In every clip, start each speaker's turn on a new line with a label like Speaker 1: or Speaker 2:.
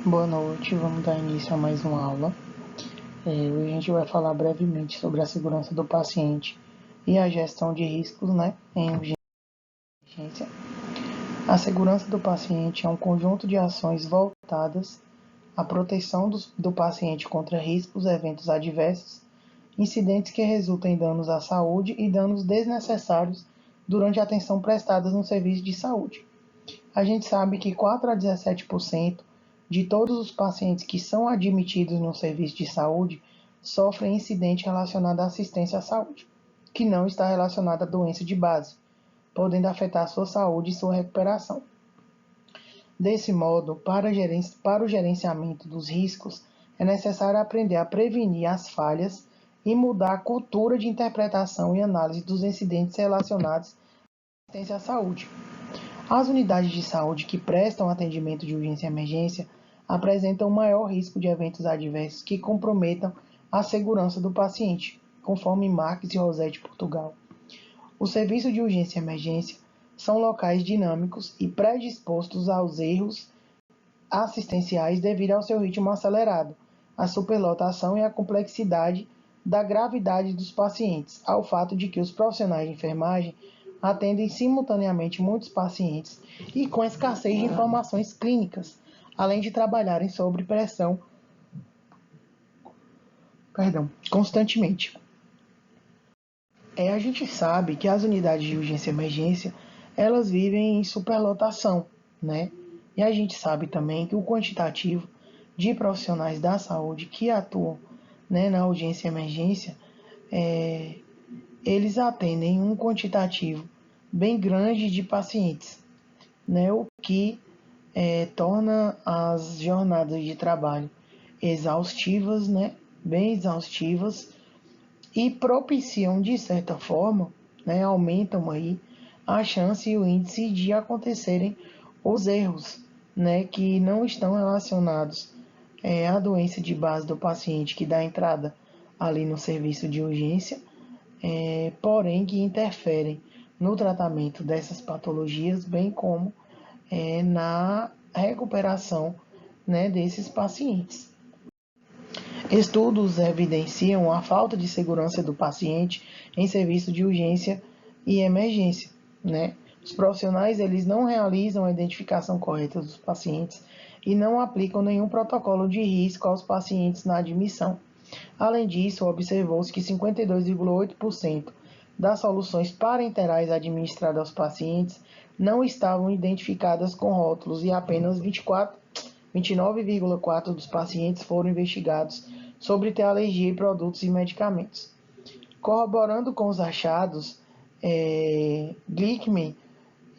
Speaker 1: Boa noite, vamos dar início a mais uma aula. Hoje a gente vai falar brevemente sobre a segurança do paciente e a gestão de riscos, em urgência. A segurança do paciente é um conjunto de ações voltadas à proteção do paciente contra riscos, eventos adversos, incidentes que resultam em danos à saúde e danos desnecessários durante a atenção prestada no serviço de saúde. A gente sabe que 4 a 17% de todos os pacientes que são admitidos no serviço de saúde sofrem incidente relacionado à assistência à saúde, que não está relacionado à doença de base, podendo afetar sua saúde e sua recuperação. Desse modo, para o gerenciamento dos riscos, é necessário aprender a prevenir as falhas e mudar a cultura de interpretação e análise dos incidentes relacionados à assistência à saúde. As unidades de saúde que prestam atendimento de urgência e emergência apresentam maior risco de eventos adversos que comprometam a segurança do paciente, conforme Marques e Rossetti, Portugal. Os serviços de urgência e emergência são locais dinâmicos e predispostos aos erros assistenciais devido ao seu ritmo acelerado, à superlotação e à complexidade da gravidade dos pacientes, ao fato de que os profissionais de enfermagem atendem simultaneamente muitos pacientes e com escassez de informações clínicas, além de trabalharem sob pressão constantemente. A gente sabe que as unidades de urgência e emergência, elas vivem em superlotação, né? E a gente sabe também que o quantitativo de profissionais da saúde que atuam, na urgência e emergência, eles atendem um quantitativo bem grande de pacientes, né? O que torna as jornadas de trabalho exaustivas, né? Bem exaustivas, e propiciam, de certa forma, aumentam aí a chance e o índice de acontecerem os erros, que não estão relacionados à doença de base do paciente que dá entrada ali no serviço de urgência, porém que interferem no tratamento dessas patologias, bem como na recuperação, desses pacientes. Estudos evidenciam a falta de segurança do paciente em serviço de urgência e emergência, Os profissionais, eles não realizam a identificação correta dos pacientes e não aplicam nenhum protocolo de risco aos pacientes na admissão. Além disso, observou-se que 52,8% das soluções parenterais administradas aos pacientes não estavam identificadas com rótulos e apenas 29,4% dos pacientes foram investigados sobre ter alergia a produtos e medicamentos. Corroborando com os achados, Glickman,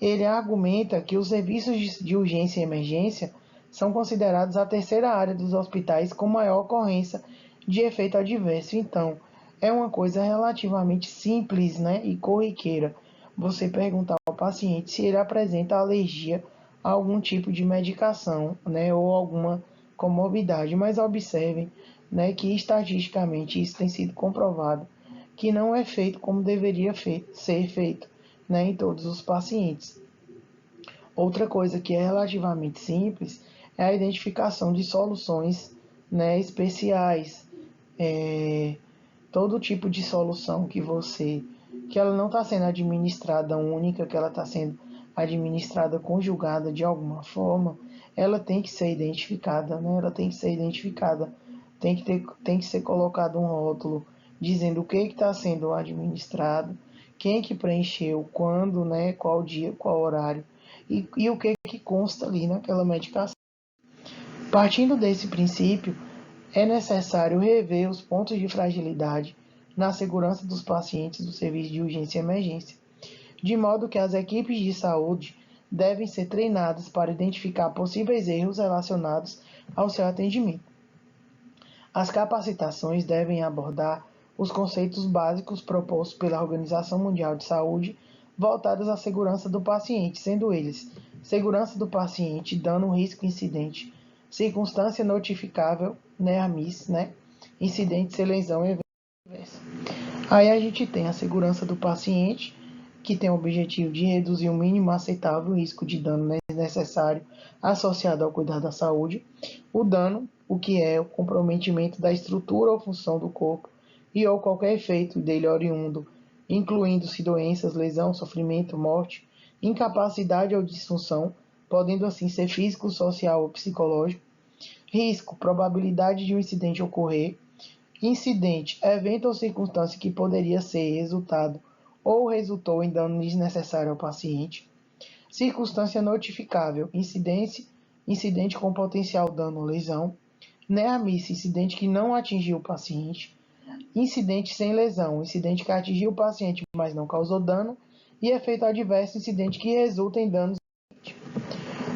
Speaker 1: ele argumenta que os serviços de urgência e emergência são considerados a terceira área dos hospitais com maior ocorrência de efeito adverso. Então, é uma coisa relativamente simples, e corriqueira você perguntar ao paciente se ele apresenta alergia a algum tipo de medicação, ou alguma comorbidade. Mas observem, que estatisticamente isso tem sido comprovado que não é feito como deveria ser feito, em todos os pacientes. Outra coisa que é relativamente simples é a identificação de soluções, especiais. Todo tipo de solução que ela não está sendo administrada única, que ela está sendo administrada conjugada de alguma forma, ela tem que ser identificada, Ela tem que ser identificada, tem que ser colocado um rótulo dizendo o que está sendo administrado, quem que preencheu, quando, qual dia, qual horário, e o que consta ali naquela medicação. Partindo desse princípio, é necessário rever os pontos de fragilidade na segurança dos pacientes do serviço de urgência e emergência, de modo que as equipes de saúde devem ser treinadas para identificar possíveis erros relacionados ao seu atendimento. As capacitações devem abordar os conceitos básicos propostos pela Organização Mundial de Saúde voltados à segurança do paciente, sendo eles segurança do paciente, dano, risco, incidente, circunstância notificável, a MIS, incidente, sem lesão e evento adverso. Aí a gente tem a segurança do paciente, que tem o objetivo de reduzir o mínimo aceitável risco de dano necessário associado ao cuidado da saúde. O dano, o que é o comprometimento da estrutura ou função do corpo e ou qualquer efeito dele oriundo, incluindo-se doenças, lesão, sofrimento, morte, incapacidade ou disfunção, podendo assim ser físico, social ou psicológico. Risco, probabilidade de um incidente ocorrer. Incidente, evento ou circunstância que poderia ser resultado ou resultou em dano desnecessário ao paciente. Circunstância notificável, incidente com potencial dano ou lesão. Near-miss, incidente que não atingiu o paciente. Incidente sem lesão, incidente que atingiu o paciente, mas não causou dano. E efeito adverso, incidente que resulta em danos.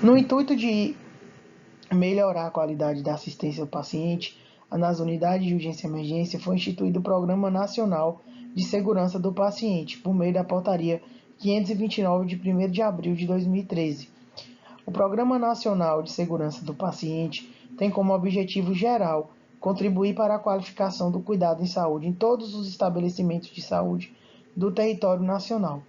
Speaker 1: No intuito de melhorar a qualidade da assistência ao paciente, nas unidades de urgência e emergência foi instituído o Programa Nacional de Segurança do Paciente, por meio da Portaria 529 de 1º de abril de 2013. O Programa Nacional de Segurança do Paciente tem como objetivo geral contribuir para a qualificação do cuidado em saúde em todos os estabelecimentos de saúde do território nacional.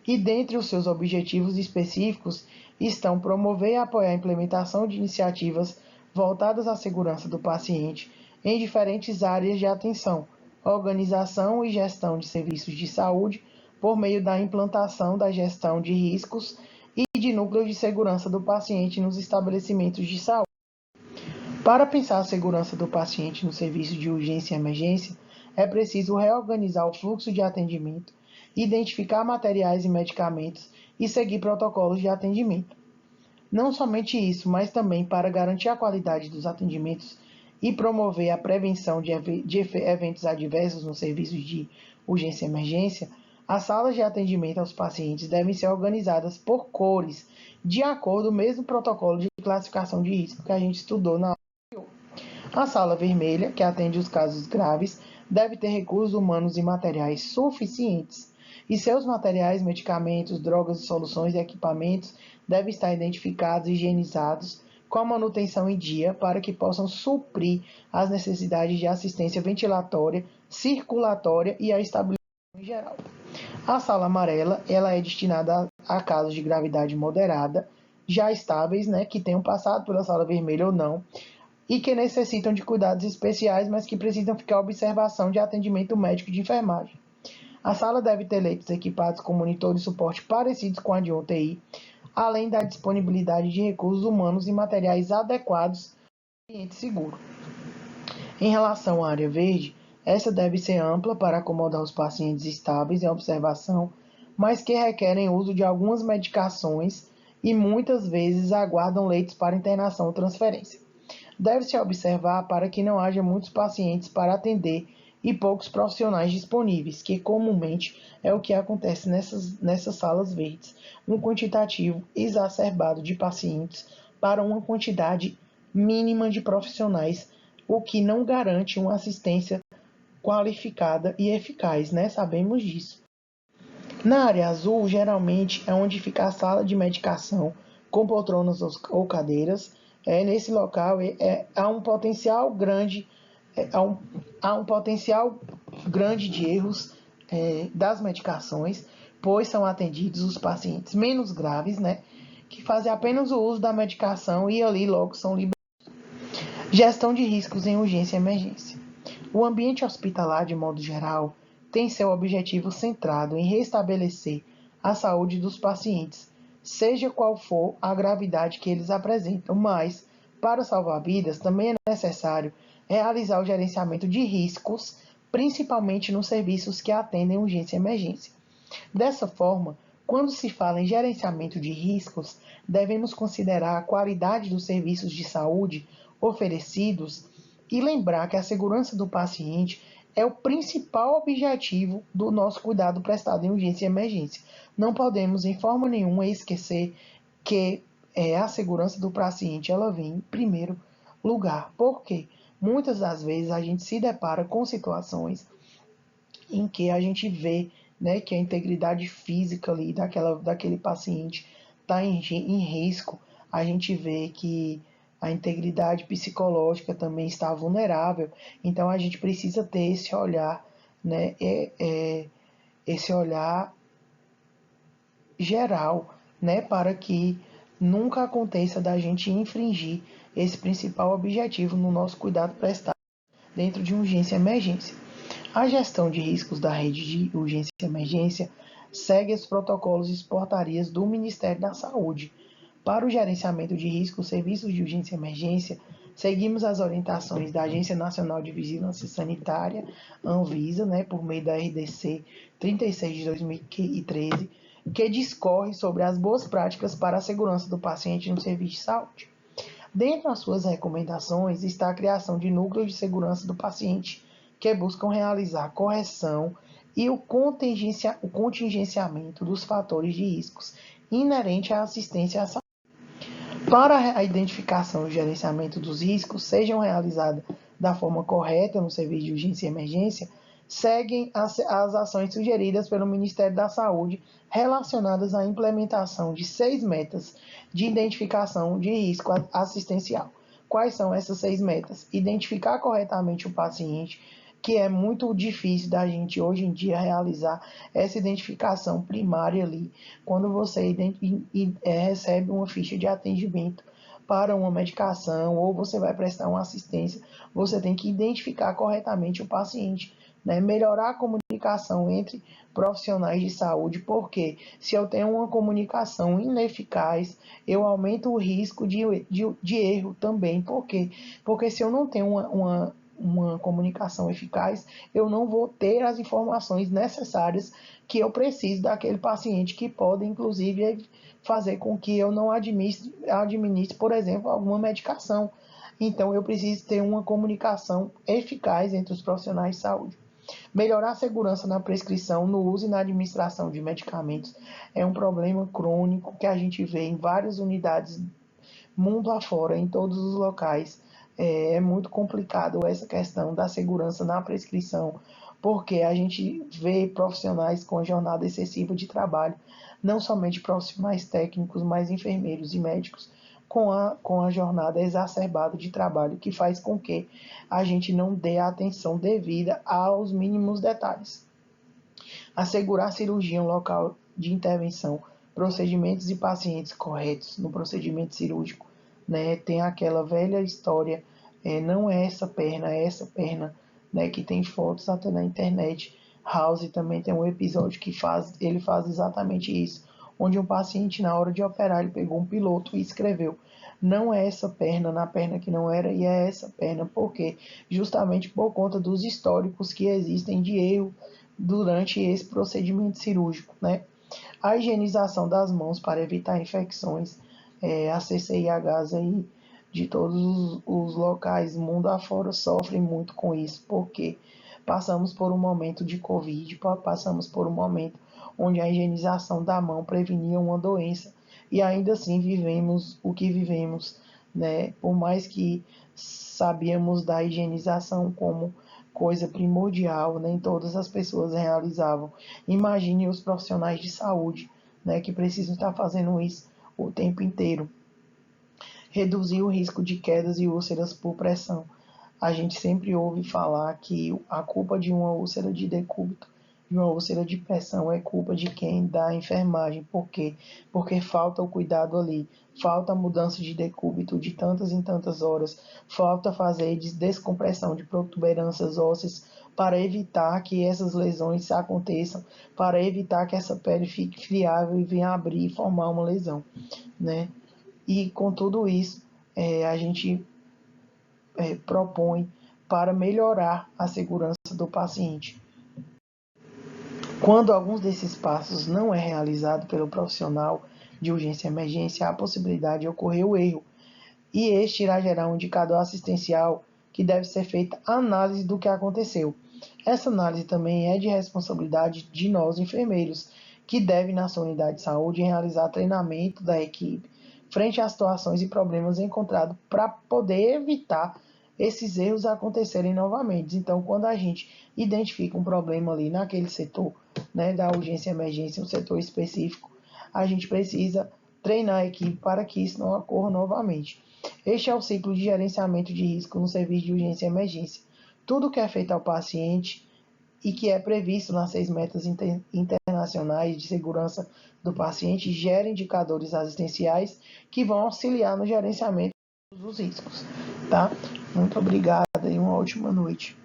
Speaker 1: E dentre os seus objetivos específicos estão promover e apoiar a implementação de iniciativas voltadas à segurança do paciente em diferentes áreas de atenção, organização e gestão de serviços de saúde por meio da implantação da gestão de riscos e de núcleos de segurança do paciente nos estabelecimentos de saúde. Para pensar a segurança do paciente no serviço de urgência e emergência, é preciso reorganizar o fluxo de atendimento, identificar materiais e medicamentos e seguir protocolos de atendimento. Não somente isso, mas também para garantir a qualidade dos atendimentos e promover a prevenção de eventos adversos nos serviços de urgência e emergência, as salas de atendimento aos pacientes devem ser organizadas por cores, de acordo com o mesmo protocolo de classificação de risco que a gente estudou na aula anterior. A sala vermelha, que atende os casos graves, deve ter recursos humanos e materiais suficientes, e seus materiais, medicamentos, drogas, soluções e equipamentos devem estar identificados e higienizados com a manutenção em dia para que possam suprir as necessidades de assistência ventilatória, circulatória e a estabilização em geral. A sala amarela, ela é destinada a casos de gravidade moderada, já estáveis, né, que tenham passado pela sala vermelha ou não, e que necessitam de cuidados especiais, mas que precisam ficar observação de atendimento médico e de enfermagem. A sala deve ter leitos equipados com monitor de suporte parecidos com a de UTI, além da disponibilidade de recursos humanos e materiais adequados para um ambiente seguro. Em relação à área verde, essa deve ser ampla para acomodar os pacientes estáveis em observação, mas que requerem uso de algumas medicações e muitas vezes aguardam leitos para internação ou transferência. Deve-se observar para que não haja muitos pacientes para atender e poucos profissionais disponíveis, que comumente é o que acontece nessas salas verdes, um quantitativo exacerbado de pacientes para uma quantidade mínima de profissionais, o que não garante uma assistência qualificada e eficaz, né? Sabemos disso. Na área azul, geralmente é onde fica a sala de medicação, com poltronas ou cadeiras. Nesse local há um potencial grande, há um potencial grande de erros das medicações, pois são atendidos os pacientes menos graves, né, que fazem apenas o uso da medicação e ali logo são liberados. Gestão de riscos em urgência e emergência. O ambiente hospitalar, de modo geral, tem seu objetivo centrado em restabelecer a saúde dos pacientes, seja qual for a gravidade que eles apresentam, mas, para salvar vidas, também é necessário realizar o gerenciamento de riscos, principalmente nos serviços que atendem urgência e emergência. Dessa forma, quando se fala em gerenciamento de riscos, devemos considerar a qualidade dos serviços de saúde oferecidos e lembrar que a segurança do paciente é o principal objetivo do nosso cuidado prestado em urgência e emergência. Não podemos, em forma nenhuma, esquecer que a segurança do paciente ela vem em primeiro lugar. Por quê? Muitas das vezes a gente se depara com situações em que a gente vê, né, que a integridade física ali daquele paciente está em risco. A gente vê que a integridade psicológica também está vulnerável. Então a gente precisa ter esse olhar, né, esse olhar geral, né, para que nunca aconteça da gente infringir esse principal objetivo no nosso cuidado prestado dentro de urgência e emergência. A gestão de riscos da rede de urgência e emergência segue os protocolos e portarias do Ministério da Saúde. Para o gerenciamento de riscos, serviços de urgência e emergência, seguimos as orientações da Agência Nacional de Vigilância Sanitária, Anvisa, né, por meio da RDC 36 de 2013, que discorre sobre as boas práticas para a segurança do paciente no serviço de saúde. Dentre as suas recomendações está a criação de núcleos de segurança do paciente, que buscam realizar a correção e o contingenciamento dos fatores de riscos inerentes à assistência à saúde. Para a identificação e gerenciamento dos riscos sejam realizadas da forma correta no serviço de urgência e emergência, seguem as ações sugeridas pelo Ministério da Saúde relacionadas à implementação de 6 metas de identificação de risco assistencial. Quais são essas 6 metas? Identificar corretamente o paciente, que é muito difícil da gente hoje em dia realizar essa identificação primária ali, quando você recebe uma ficha de atendimento para uma medicação ou você vai prestar uma assistência, você tem que identificar corretamente o paciente, né? Melhorar a comunicação entre profissionais de saúde, porque se eu tenho uma comunicação ineficaz, eu aumento o risco de erro também. Por quê? Porque se eu não tenho uma comunicação eficaz, eu não vou ter as informações necessárias que eu preciso daquele paciente, que podem, inclusive, fazer com que eu não administre, por exemplo, alguma medicação. Então, eu preciso ter uma comunicação eficaz entre os profissionais de saúde. Melhorar a segurança na prescrição, no uso e na administração de medicamentos é um problema crônico que a gente vê em várias unidades mundo afora, em todos os locais. É muito complicado essa questão da segurança na prescrição, porque a gente vê profissionais com jornada excessiva de trabalho, não somente profissionais técnicos, mas enfermeiros e médicos com a jornada exacerbada de trabalho, que faz com que a gente não dê a atenção devida aos mínimos detalhes. Assegurar cirurgia em local de intervenção, procedimentos e pacientes corretos no procedimento cirúrgico, né? Tem aquela velha história, não é essa perna, né? Que tem fotos até na internet. House também tem um episódio que ele faz exatamente isso, onde um paciente, na hora de operar, ele pegou um piloto e escreveu: não é essa perna, na perna que não era, e é essa perna. Por quê? Justamente por conta dos históricos que existem de erro durante esse procedimento cirúrgico, né? A higienização das mãos para evitar infecções, a CCIHs aí de todos os locais, mundo afora, sofrem muito com isso, porque passamos por um momento de Covid, passamos por um momento onde a higienização da mão prevenia uma doença, e ainda assim vivemos o que vivemos, né? Por mais que sabíamos da higienização como coisa primordial, nem todas as pessoas realizavam. Imagine os profissionais de saúde, né, que precisam estar fazendo isso o tempo inteiro. Reduzir o risco de quedas e úlceras por pressão. A gente sempre ouve falar que a culpa de uma úlcera de decúbito, de uma úlcera de pressão, é culpa de quem dá a enfermagem. Por quê? Porque falta o cuidado ali, falta a mudança de decúbito de tantas em tantas horas, falta fazer descompressão de protuberâncias ósseas para evitar que essas lesões aconteçam, para evitar que essa pele fique friável e venha abrir e formar uma lesão, né? E com tudo isso, a gente propõe para melhorar a segurança do paciente. Quando alguns desses passos não é realizado pelo profissional de urgência e emergência, há a possibilidade de ocorrer o erro, e este irá gerar um indicador assistencial que deve ser feita a análise do que aconteceu. Essa análise também é de responsabilidade de nós, enfermeiros, que devem, na sua unidade de saúde, realizar treinamento da equipe frente às situações e problemas encontrados para poder evitar esses erros acontecerem novamente. Então, quando a gente identifica um problema ali naquele setor, né, da urgência e emergência, um setor específico, a gente precisa treinar a equipe para que isso não ocorra novamente. Este é o ciclo de gerenciamento de risco no serviço de urgência e emergência. Tudo que é feito ao paciente e que é previsto nas 6 metas internacionais de segurança do paciente, gera indicadores assistenciais que vão auxiliar no gerenciamento dos riscos, tá? Muito obrigada e uma ótima noite.